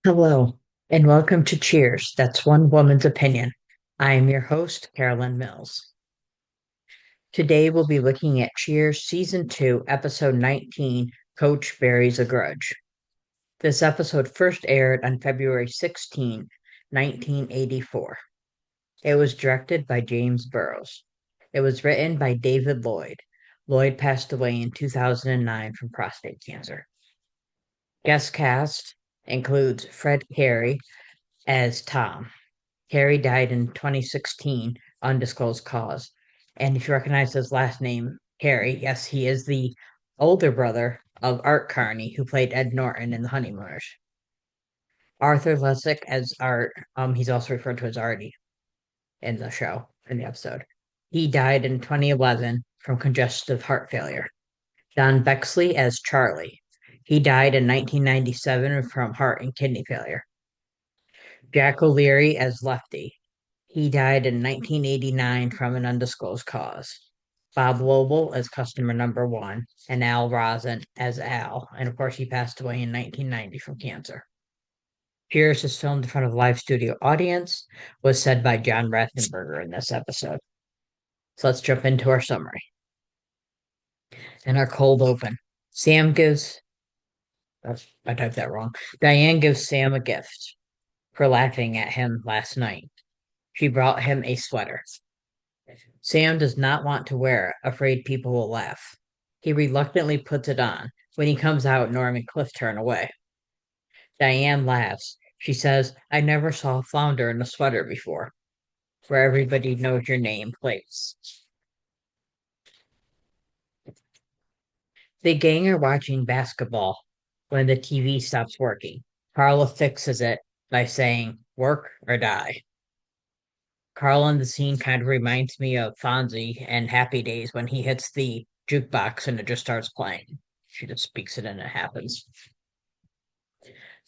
Hello, and welcome to Cheers. That's one woman's opinion. I am your host, Carolyn Mills. Today we'll be looking at Cheers Season 2, Episode 19, Coach Buries a Grudge. This episode first aired on February 16, 1984. It was directed by James Burrows. It was written by David Lloyd. Lloyd passed away in 2009 from prostate cancer. Guest cast includes Fred Carey as Tom. Carey died in 2016, undisclosed cause. And if you recognize his last name, Carey, yes, he is the older brother of Art Carney, who played Ed Norton in The Honeymooners. Arthur Lessick as Art, he's also referred to as Artie in the show, in the episode. He died in 2011 from congestive heart failure. Don Bexley as Charlie. He died in 1997 from heart and kidney failure. Jack O'Leary as Lefty. He died in 1989 from an undisclosed cause. Bob Lobel as customer number one, and Al Rosen as Al. And of course, he passed away in 1990 from cancer. Cheers is filmed in front of a live studio audience, was said by John Ratzenberger in this episode. So let's jump into our summary and our cold open. Sam gives, I typed that wrong. Diane gives Sam a gift for laughing at him last night. She brought him a sweater. Sam does not want to wear it, afraid people will laugh. He reluctantly puts it on. When he comes out, Norm and Cliff turn away. Diane laughs. She says, I never saw a flounder in a sweater before, where everybody knows your name, place. The gang are watching basketball when the TV stops working. Carla fixes it by saying, work or die. Carl in the scene kind of reminds me of Fonzie and Happy Days when he hits the jukebox and it just starts playing. She just speaks it and it happens.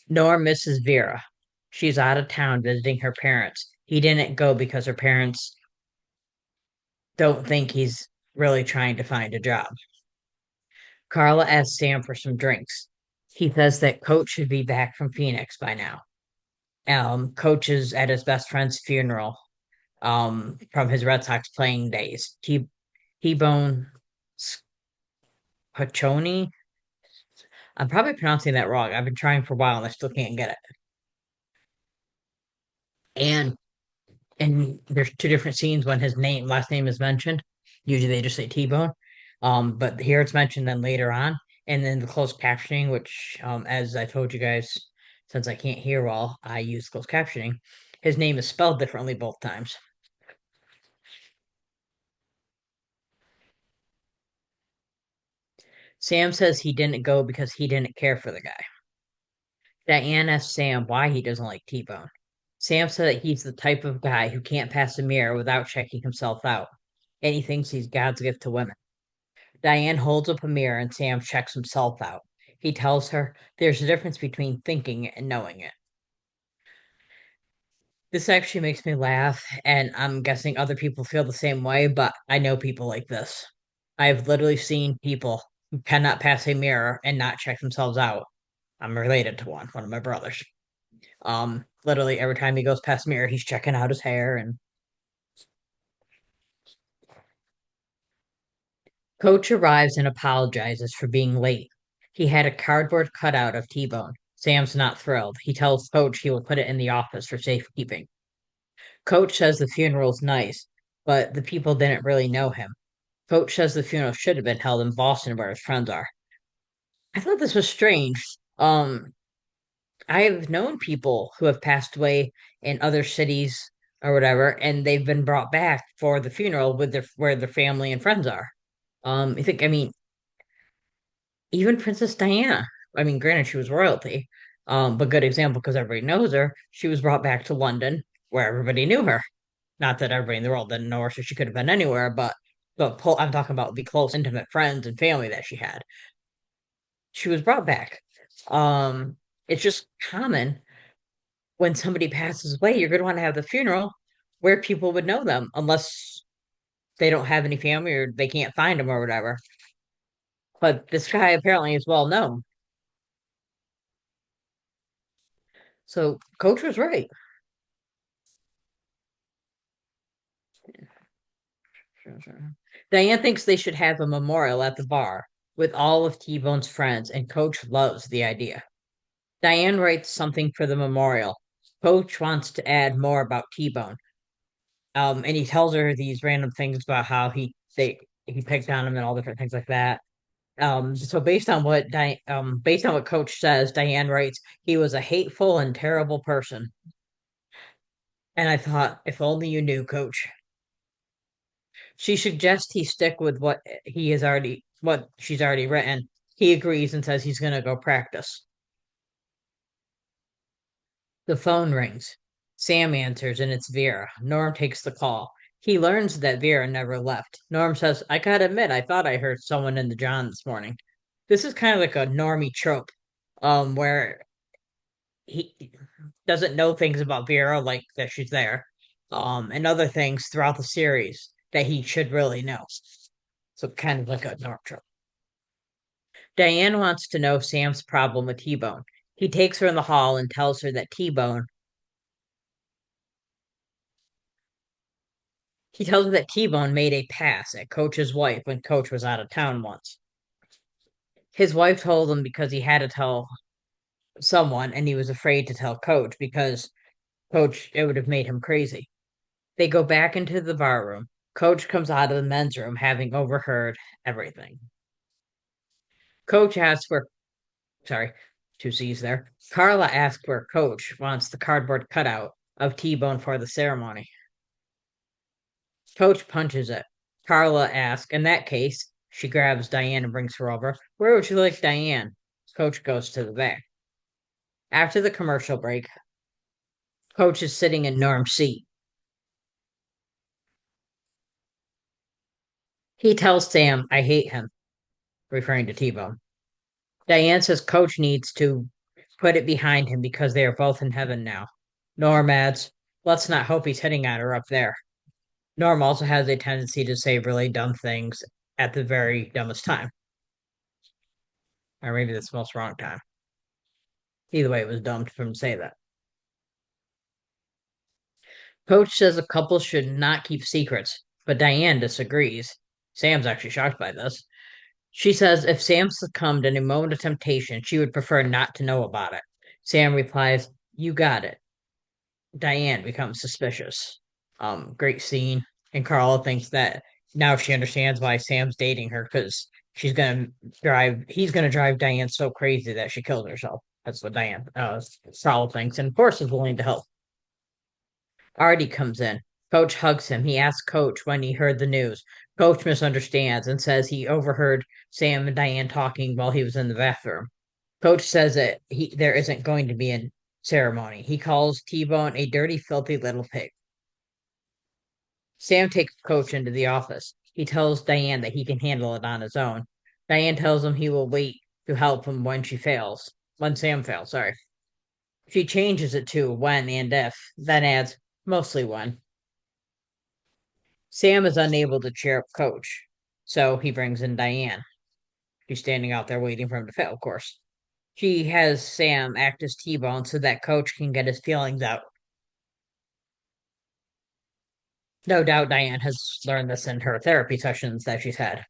Norm misses Vera. She's out of town visiting her parents. He didn't go because her parents don't think he's really trying to find a job. Carla asks Sam for some drinks. He says that Coach should be back from Phoenix by now. Coach is at his best friend's funeral from his Red Sox playing days. T-Bone Pachoni. I'm probably pronouncing that wrong. I've been trying for a while and I still can't get it. And there's two different scenes when his last name is mentioned. Usually they just say T-Bone. But here it's mentioned then later on. And then the closed captioning, which as I told you guys, since I can't hear well, I use closed captioning. His name is spelled differently both times. Sam says he didn't go because he didn't care for the guy. Diane asks Sam why he doesn't like T-Bone. Sam said that he's the type of guy who can't pass a mirror without checking himself out, and he thinks he's God's gift to women. Diane holds up a mirror and Sam checks himself out. He tells her there's a difference between thinking it and knowing it. This actually makes me laugh, and I'm guessing other people feel the same way, but I know people like this. I've literally seen people who cannot pass a mirror and not check themselves out. I'm related to one of my brothers. Literally every time he goes past mirror, he's checking out his hair. And Coach arrives and apologizes for being late. He had a cardboard cutout of T-Bone. Sam's not thrilled. He tells Coach he will put it in the office for safekeeping. Coach says the funeral's nice, but the people didn't really know him. Coach says the funeral should have been held in Boston where his friends are. I thought this was strange. I've known people who have passed away in other cities or whatever, and they've been brought back for the funeral with their where their family and friends are. I mean, even Princess Diana. I mean, granted, she was royalty, but good example because everybody knows her. She was brought back to London where everybody knew her. Not that everybody in the world didn't know her, so she could have been anywhere, but I'm talking about the close, intimate friends and family that she had. She was brought back. It's just common when somebody passes away, you're going to want to have the funeral where people would know them, unless they don't have any family or they can't find them or whatever. But this guy apparently is well known. So Coach was right. Diane thinks they should have a memorial at the bar with all of T-Bone's friends, and Coach loves the idea. Diane writes something for the memorial. Coach wants to add more about T-Bone. And he tells her these random things about how he picked on him and all different things like that. So based on what Coach says, Diane writes, he was a hateful and terrible person. And I thought, if only you knew, Coach. She suggests he stick with what she's already written. He agrees and says he's gonna go practice. The phone rings. Sam answers and it's Vera. Norm takes the call. He learns that Vera never left. Norm says, I gotta admit, I thought I heard someone in the John this morning. This is kind of like a normie trope, where he doesn't know things about Vera, like that she's there, and other things throughout the series that he should really know. So kind of like a norm trope. Diane wants to know Sam's problem with T-Bone. He takes her in the hall and tells her that he tells her that T-Bone made a pass at Coach's wife when Coach was out of town once. His wife told him because he had to tell someone and he was afraid to tell Coach because Coach, it would have made him crazy. They go back into the bar room. Coach comes out of the men's room having overheard everything. Coach asks where, sorry, two C's there. Carla asks where Coach wants the cardboard cutout of T-Bone for the ceremony. Coach punches it. Carla asks, in that case, she grabs Diane and brings her over. Where would you like Diane? Coach goes to the back. After the commercial break, Coach is sitting in Norm's seat. He tells Sam, I hate him, referring to T-Bone. Diane says Coach needs to put it behind him because they are both in heaven now. Norm adds, let's not hope he's hitting on her up there. Norm also has a tendency to say really dumb things at the very dumbest time. Or maybe that's the most wrong time. Either way, it was dumb for him to say that. Coach says a couple should not keep secrets, but Diane disagrees. Sam's actually shocked by this. She says if Sam succumbed in a moment of temptation, she would prefer not to know about it. Sam replies, you got it. Diane becomes suspicious. Great scene. And Carla thinks that now she understands why Sam's dating her because he's gonna drive Diane so crazy that she kills herself. That's what Diane Carla thinks, and of course is willing to help. Artie comes in. Coach hugs him. He asks Coach when he heard the news. Coach misunderstands and says he overheard Sam and Diane talking while he was in the bathroom. Coach says that there isn't going to be a ceremony. He calls T-Bone a dirty, filthy little pig. Sam takes Coach into the office. He tells Diane that he can handle it on his own. Diane tells him he will wait to help him when Sam fails, sorry. She changes it to when and if, then adds mostly when. Sam is unable to cheer up Coach, so he brings in Diane. She's standing out there waiting for him to fail, of course. She has Sam act as T-Bone so that Coach can get his feelings out. No doubt Diane has learned this in her therapy sessions that she's had,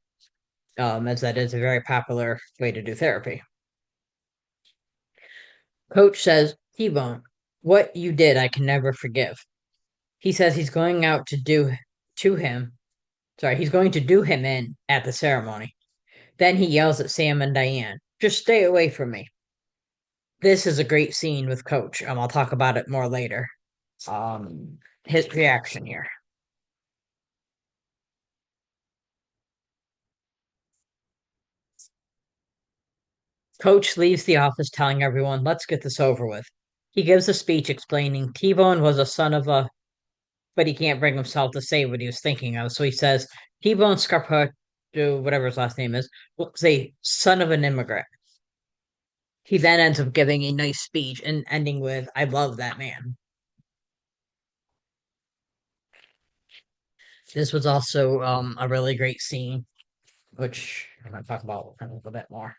as that is a very popular way to do therapy. Coach says, T-Bone, what you did I can never forgive. He says he's going to do him in at the ceremony. Then he yells at Sam and Diane, just stay away from me. This is a great scene with Coach. I'll talk about it more later. His reaction here. Coach leaves the office telling everyone, let's get this over with. He gives a speech explaining T-Bone was a son of a, but he can't bring himself to say what he was thinking of. So he says, T-Bone Scarpa, whatever his last name is, was a son of an immigrant. He then ends up giving a nice speech and ending with, I love that man. This was also a really great scene, which I'm going to talk about a little bit more.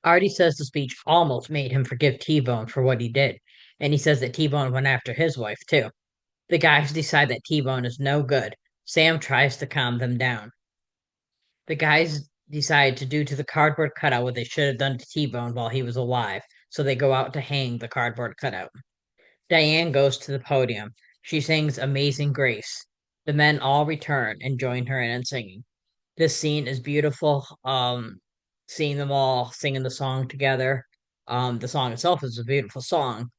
Artie says the speech almost made him forgive T-Bone for what he did, and he says that T-Bone went after his wife too. The guys decide that T-Bone is no good. Sam tries to calm them down. The guys decide to do to the cardboard cutout what they should have done to T-Bone while he was alive, so they go out to hang the cardboard cutout. Diane goes to the podium. She sings Amazing Grace. The men all return and join her in singing. This scene is beautiful. Seeing them all singing the song together. The song itself is a beautiful song,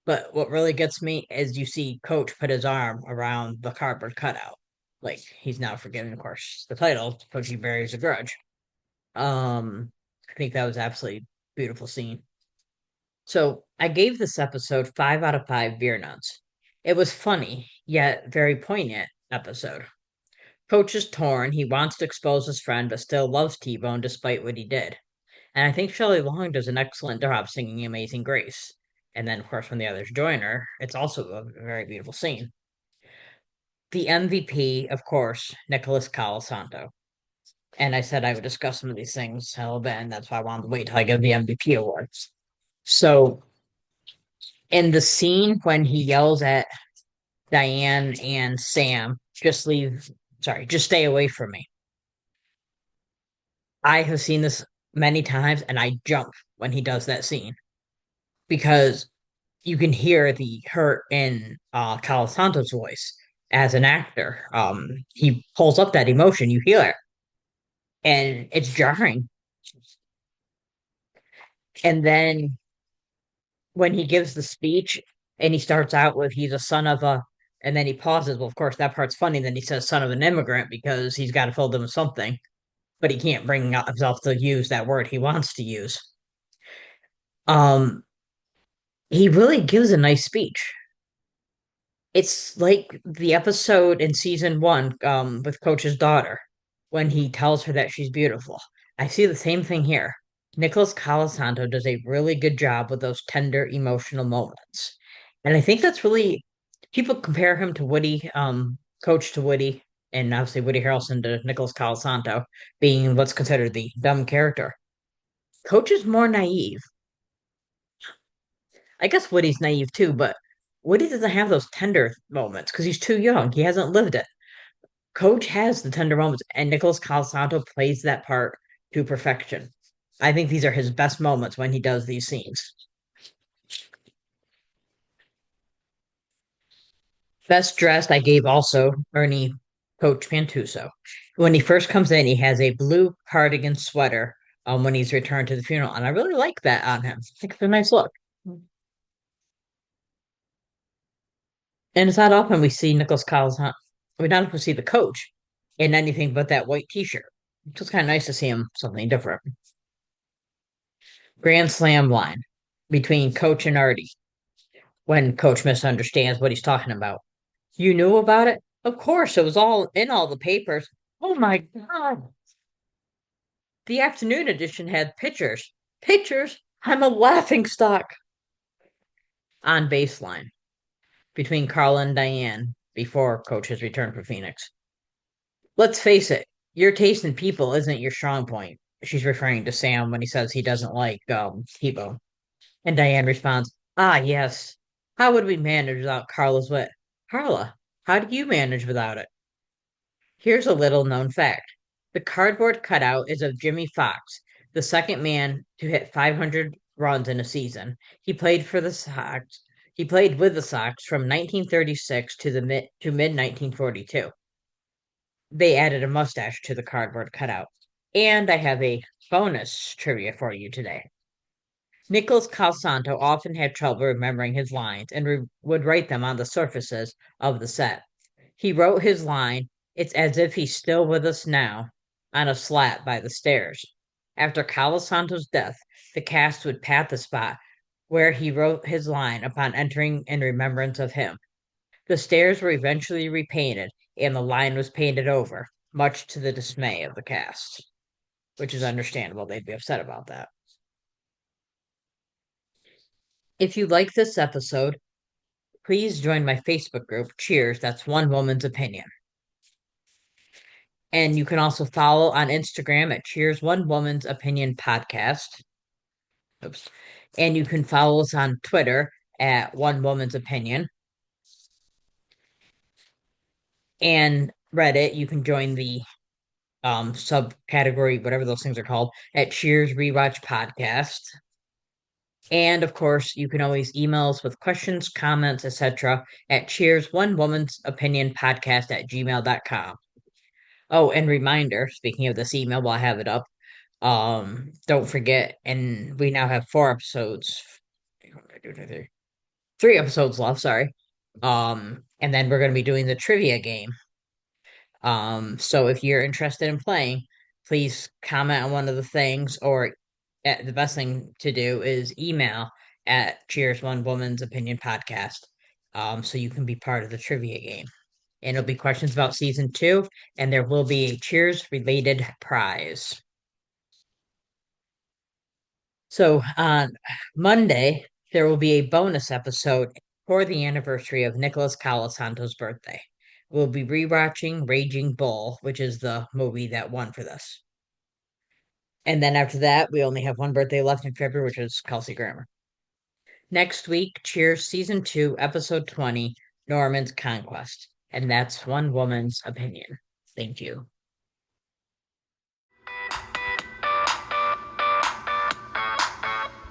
but what really gets me is you see Coach put his arm around the cardboard cutout. Like he's now forgiven, of course, the title, Coach Buries A Grudge. I think that was absolutely beautiful scene. So I gave this episode 5 out of 5 beer nuts. It was funny, yet very poignant episode. Coach is torn. He wants to expose his friend, but still loves T-Bone despite what he did. And I think Shelley Long does an excellent job singing Amazing Grace. And then, of course, when the others join her, it's also a very beautiful scene. The MVP, of course, Nicholas Colasanto. And I said I would discuss some of these things a little bit, and that's why I wanted to wait till I give the MVP awards. So, in the scene when he yells at Diane and Sam, just stay away from me. I have seen this many times, and I jump when he does that scene because you can hear the hurt in Calasanto's voice as an actor. He pulls up that emotion, you hear it, and it's jarring. And then when he gives the speech and he starts out with he's a son of a, and then he pauses. Well, of course, that part's funny. Then he says son of an immigrant because he's got to fill them with something, but he can't bring out himself to use that word he wants to use. Um, he really gives a nice speech. It's like the episode in season one, with Coach's daughter, when he tells her that she's beautiful. I see the same thing here. Nicholas Colasanto does a really good job with those tender emotional moments. And I think that's really people compare him to Woody, Coach to Woody, and obviously Woody Harrelson to Nicholas Colasanto being what's considered the dumb character. Coach is more naive. I guess Woody's naive too, but Woody doesn't have those tender moments because he's too young. He hasn't lived it. Coach has the tender moments, and Nicholas Colasanto plays that part to perfection. I think these are his best moments when he does these scenes. Best dressed, I gave also Ernie Coach Pantuso. When he first comes in, he has a blue cardigan sweater when he's returned to the funeral, and I really like that on him. I think it's a nice look. And it's not often we see Nicholas Colasanto. We not often see the coach in anything but that white T-shirt. It's just kind of nice to see him something different. Grand slam line between Coach and Artie when Coach misunderstands what he's talking about. You knew about it? Of course, it was all in all the papers. Oh my God. The afternoon edition had pictures. Pictures? I'm a laughing stock. On baseline between Carla and Diane before Coach's return for Phoenix. Let's face it, your taste in people isn't your strong point. She's referring to Sam when he says he doesn't like Tebow. And Diane responds, ah, yes. How would we manage without Carla's wit? Carla, how do you manage without it? Here's a little known fact. The cardboard cutout is of Jimmy Fox, the second man to hit 500 runs in a season. He played for the Sox. He played with the Sox from 1936 to the mid 1942. They added a mustache to the cardboard cutout. And I have a bonus trivia for you today. Nicholas Calsanto often had trouble remembering his lines and would write them on the surfaces of the set. He wrote his line, "It's as if he's still with us now," on a slat by the stairs. After Calasanto's death, the cast would pat the spot where he wrote his line upon entering in remembrance of him. The stairs were eventually repainted, and the line was painted over, much to the dismay of the cast, which is understandable. They'd be upset about that. If you like this episode, please join my Facebook group, Cheers, that's One Woman's Opinion. And you can also follow on Instagram at Cheers One Woman's Opinion Podcast. Oops. And you can follow us on Twitter at One Woman's Opinion. And Reddit, you can join the subcategory, whatever those things are called, at Cheers Rewatch Podcast. And of course, you can always email us with questions, comments, etc. at Cheers One Woman's Opinion Podcast at gmail.com. Oh, and reminder, speaking of this email, while I have it up, don't forget, and we now have 4 episodes. Three episodes left, sorry. And then we're gonna be doing the trivia game. So if you're interested in playing, please comment on one of the things, or the best thing to do is email at Cheers One Woman's Opinion Podcast. So you can be part of the trivia game. And it'll be questions about season 2, and there will be a Cheers related prize. So on Monday, there will be a bonus episode for the anniversary of Nicholas Colasanto's birthday. We'll be rewatching Raging Bull, which is the movie that won for this. And then after that, we only have one birthday left in February, which is Kelsey Grammer. Next week, Cheers Season 2, Episode 20, Norman's Conquest. And that's One Woman's Opinion. Thank you.